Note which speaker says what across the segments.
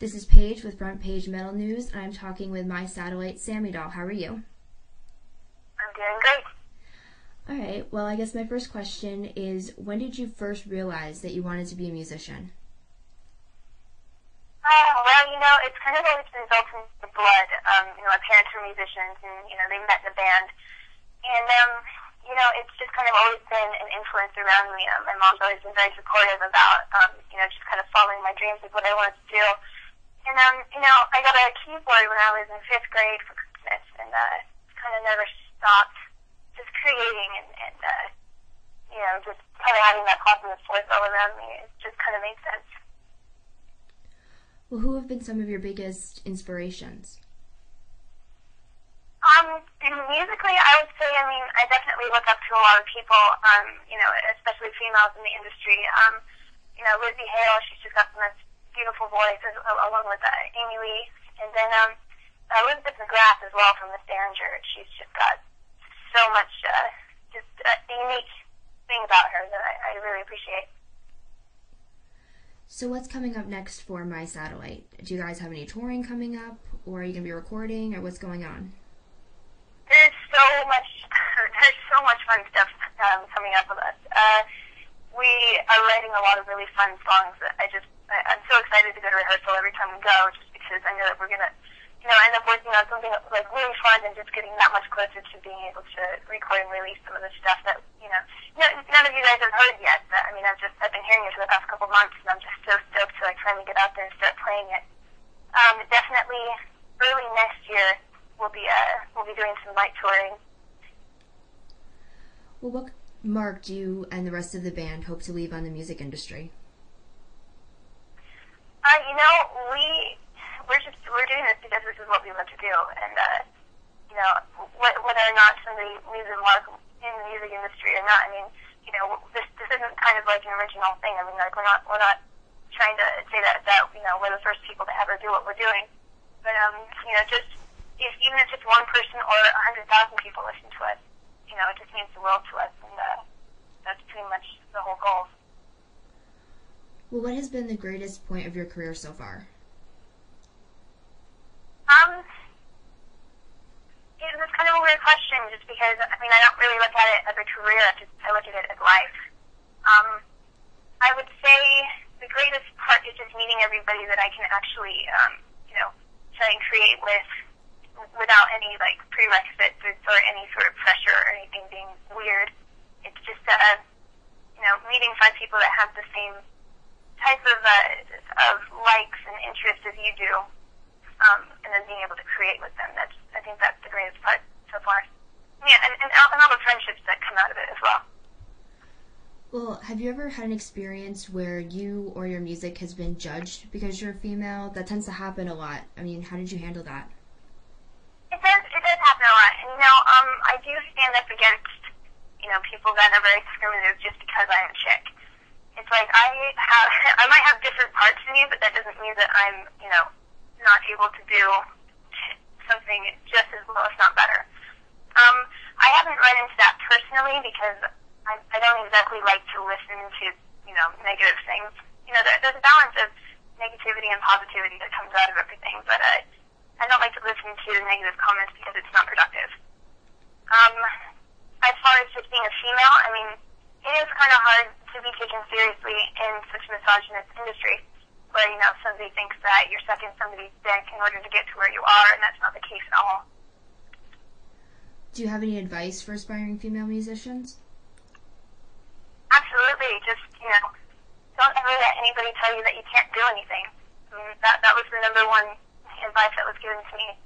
Speaker 1: This is Paige with Front Page Metal News, and I'm talking with my satellite, Sammi doll. How are you?
Speaker 2: I'm doing great.
Speaker 1: All right, well, I guess my first question is, when did you first realize that you wanted to be a musician?
Speaker 2: Well, it's kind of always been built into the blood. My parents were musicians, and, they met in a band. And, it's just kind of always been an influence around me. My mom's always been very supportive about, just kind of following my dreams of what I wanted to do. And, I got a keyboard when I was in 5th grade for Christmas, and kind of never stopped just creating and just kind of having that positive force all around me. It just kind of made sense.
Speaker 1: Well, who have been some of your biggest inspirations?
Speaker 2: Musically, I would say, I definitely look up to a lot of people, especially females in the industry. Lizzie Hale, she's just got the most beautiful voice, along with Amy Lee. And then Elizabeth McGrath as well from the Derringer. She's just got so much, just a unique thing about her that I really appreciate.
Speaker 1: So what's coming up next for My Satellite? Do you guys have any touring coming up, or are you going to be recording, or what's going on?
Speaker 2: There's so much fun stuff coming up with us. We are writing a lot of really fun songs that I'm so excited to go to rehearsal every time we go, just because I know that we're going to, end up working on something that's like really fun and just getting that much closer to being able to record and release some of the stuff that, none of you guys have heard yet. But, I've been hearing it for the past couple months, and I'm just so stoked to finally get out there and start playing it. Definitely early next year we'll be doing some light touring.
Speaker 1: Well, what mark do you and the rest of the band hope to leave on the music industry?
Speaker 2: We're doing this because this is what we love to do, and whether or not somebody leaves a mark in the music industry or not, this isn't kind of like an original thing. We're not trying to say that we're the first people to ever do what we're doing, but even if just one person or 100,000 people listen to us, it just means the world to us, and that's pretty much the whole goal.
Speaker 1: Well, what has been the greatest point of your career so far?
Speaker 2: It was kind of a weird question, just because, I don't really look at it as a career, I look at it as life. I would say the greatest part is just meeting everybody that I can actually, try and create with, without any, prerequisites or any sort of pressure or anything being weird. It's just, meeting 5 people that have the same type of likes and interests as you do, and then being able to create with them. I think that's the greatest part so far. Yeah, and all the friendships that come out of it as well.
Speaker 1: Well, have you ever had an experience where you or your music has been judged because you're a female? That tends to happen a lot. How did you handle that?
Speaker 2: It does happen a lot. And, I do stand up against, people that are very discriminative just because I am a chick. It's like I might have different parts in me, but that doesn't mean that I'm, not able to do something just as well, if not better. I haven't run into that personally because I don't exactly like to listen to, negative things. There's a balance of negativity and positivity that comes out of everything, but I don't like to listen to negative comments because it's not productive. As far as just being a female, it is kind of hard to be taken seriously in such a misogynist industry, where, somebody thinks that you're sucking somebody's dick in order to get to where you are, and that's not the case at all.
Speaker 1: Do you have any advice for aspiring female musicians?
Speaker 2: Absolutely. Just, don't ever let anybody tell you that you can't do anything. That was the number one advice that was given to me.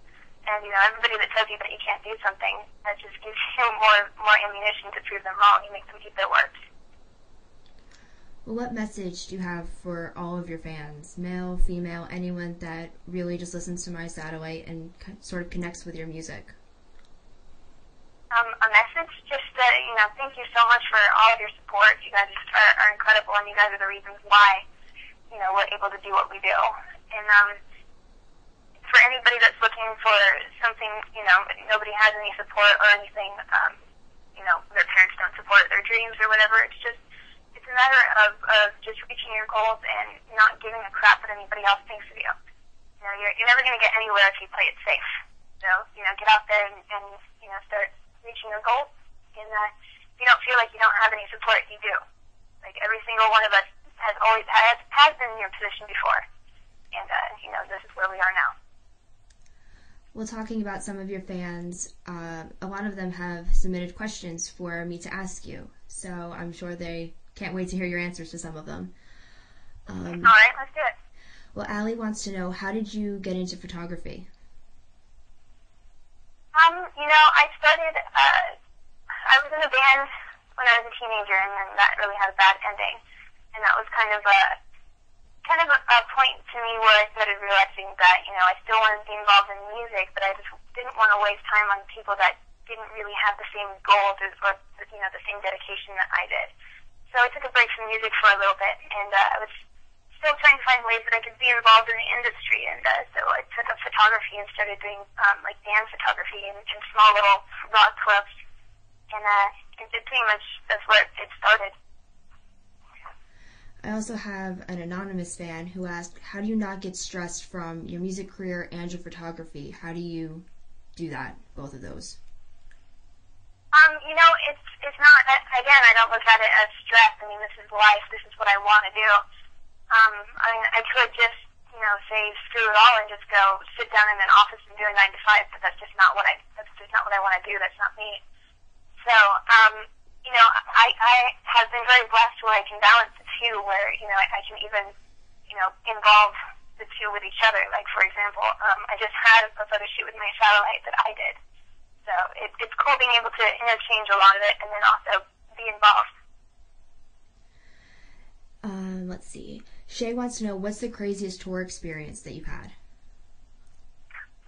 Speaker 2: And, everybody that tells you that you can't do something, that just gives you more ammunition to prove them wrong. You make them keep their words.
Speaker 1: Well, what message do you have for all of your fans, male, female, anyone that really just listens to My Satellite and sort of connects with your music?
Speaker 2: A message, just thank you so much for all of your support. You guys are incredible, and you guys are the reasons why, we're able to do what we do. And for anybody that's looking for something, nobody has any support or anything, their parents don't support their dreams or whatever, it's a matter of just reaching your goals and not giving a crap what anybody else thinks of you. you're never going to get anywhere if you play it safe. So, get out there and start reaching your goals. And if you don't feel like you don't have any support, you do. Like, every single one of us has been in your position before. And, this is where we are now.
Speaker 1: Well, talking about some of your fans, a lot of them have submitted questions for me to ask you. So I'm sure they can't wait to hear your answers to some of them.
Speaker 2: All right, let's do it.
Speaker 1: Well, Allie wants to know, how did you get into photography?
Speaker 2: I started, I was in a band when I was a teenager, and then that really had a bad ending. And that was kind of a point to me where I started realizing that, I still wanted to be involved in music, but I just didn't want to waste time on people that didn't really have the same goals or the same dedication that I did. So I took a break from music for a little bit, and I was still trying to find ways that I could be involved in the industry. And so I took up photography and started doing band photography in small little rock clubs. And it pretty much, that's where it started.
Speaker 1: I also have an anonymous fan who asked, how do you not get stressed from your music career and your photography? How do you do that, both of those?
Speaker 2: It's not, again, I don't look at it as stress. I mean, this is life. This is what I want to do. I could just, say screw it all and just go sit down in an office and do a 9 to 5, but that's just not what I want to do. That's not me. So, I have been very blessed where I can balance the two, where, I can even, involve the two with each other. Like, for example, I just had a photo shoot with my satellite that I did. So it's cool being able to interchange a lot of it and then also be involved.
Speaker 1: Let's see. Shay wants to know, what's the craziest tour experience that you've had?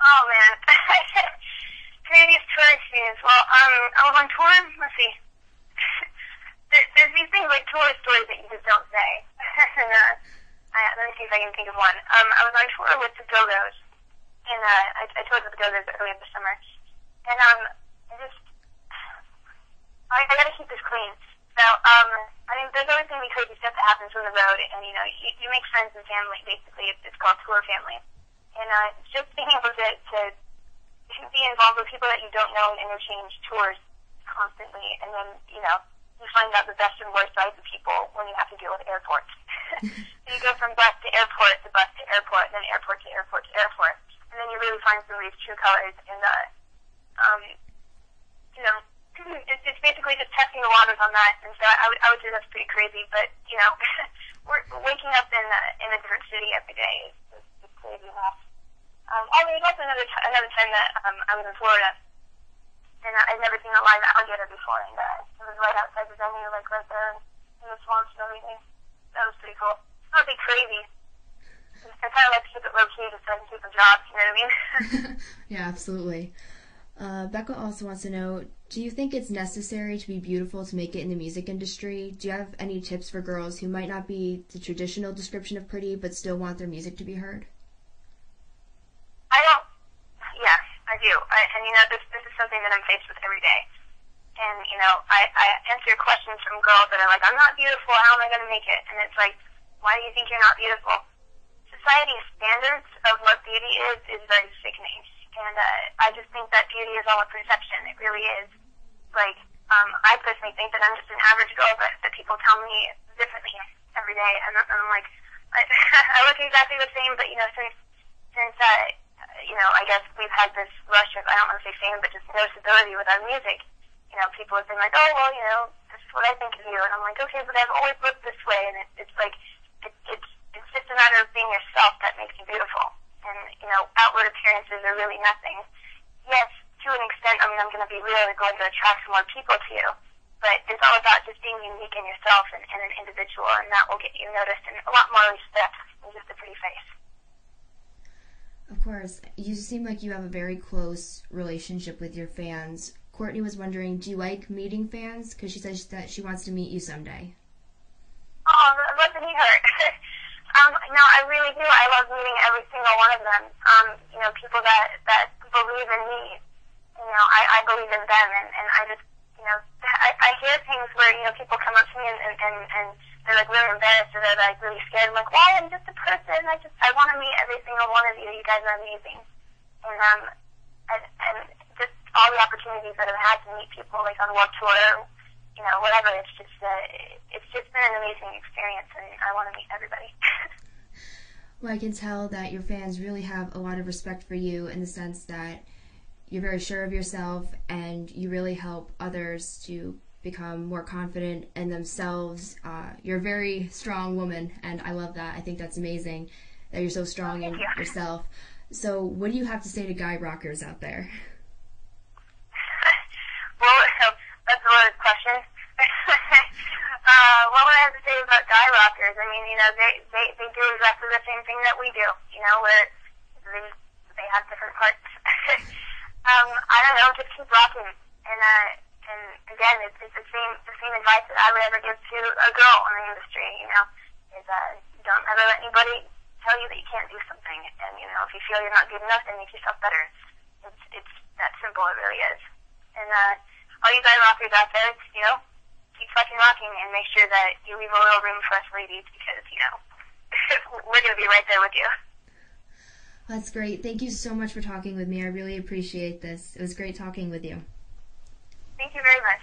Speaker 2: Oh, man. Craziest tour experience. Well, I was on tour. Let's see. There's these things like tour stories that you just don't say. And, let me see if I can think of one. I was on tour with the Go-Go's. And I toured with the Go-Go's earlier this summer. And I gotta keep this clean. So, there's always gonna be crazy stuff that happens on the road, and you make friends and family. Basically, it's called tour family, and just being able to be involved with people that you don't know and interchange tours constantly, and then you find out the best and worst sides of people when you have to deal with airports. So you go from bus to airport to bus to airport, and then airport to airport to airport, and then you really find some of these true colors, and it's basically just testing the waters on that, and so I would say that's pretty crazy. But we're waking up in a different city every day is crazy enough. There's also another time that I was in Florida, and I'd never seen a live alligator before, and it was right outside the venue, like right there in the swamps and everything. That was pretty cool. I would say crazy. I kind of like to keep it low key just so I can keep a job. You know what I mean?
Speaker 1: Yeah, absolutely. Becca also wants to know, do you think it's necessary to be beautiful to make it in the music industry? Do you have any tips for girls who might not be the traditional description of pretty but still want their music to be heard?
Speaker 2: Yeah, I do. This is something that I'm faced with every day. And, I answer questions from girls that are like, I'm not beautiful, how am I going to make it? And it's like, why do you think you're not beautiful? Society's standards of what beauty is very sickening. And I just think that beauty is all a perception. It really is. Like, I personally think that I'm just an average girl, but people tell me differently every day. And I'm like, I look exactly the same, but, since I guess we've had this rush of, I don't want to say fame, but just noticeability with our music, people have been like, oh, well, this is what I think of you. And I'm like, okay, but I've always looked this way. And it's like, it's just a matter of being yourself that makes you beautiful. And, outward appearances are really nothing. Yes, to an extent, I'm going to be really going to attract some more people to you. But it's all about just being unique in yourself and an individual, and that will get you noticed and a lot more respect than just a pretty face.
Speaker 1: Of course. You seem like you have a very close relationship with your fans. Courtney was wondering, do you like meeting fans? Because she says that she wants to meet you someday.
Speaker 2: Oh, I'd love to meet her. No, I really do. I love meeting every single one of them. People that believe in me. I believe in them, and I just, I hear things where, people come up to me and they're like really embarrassed or they're like really scared. I'm like, well, I'm just a person. I want to meet every single one of you. You guys are amazing. And just all the opportunities that I've had to meet people like on Warped Tour, whatever. It's just been an amazing experience, and I want to meet everybody.
Speaker 1: Well, I can tell that your fans really have a lot of respect for you in the sense that you're very sure of yourself and you really help others to become more confident in themselves. You're a very strong woman, and I love that. I think that's amazing that you're so strong in yourself. So what do you have to say to guy rockers out there?
Speaker 2: Well, that's a loaded question. What would I have to say about guy rockers? I mean, they do exactly the same thing that we do, where they have different parts. I don't know, just keep rocking. And again, it's the same advice that I would ever give to a girl in the industry, is don't ever let anybody tell you that you can't do something. And, if you feel you're not good enough, then make yourself better. It's that simple, it really is. And all you guy rockers out there, keep fucking rocking and make sure that you leave a little room for us ladies because, we're going to be right there with you.
Speaker 1: That's great. Thank you so much for talking with me. I really appreciate this. It was great talking with you.
Speaker 2: Thank you very much.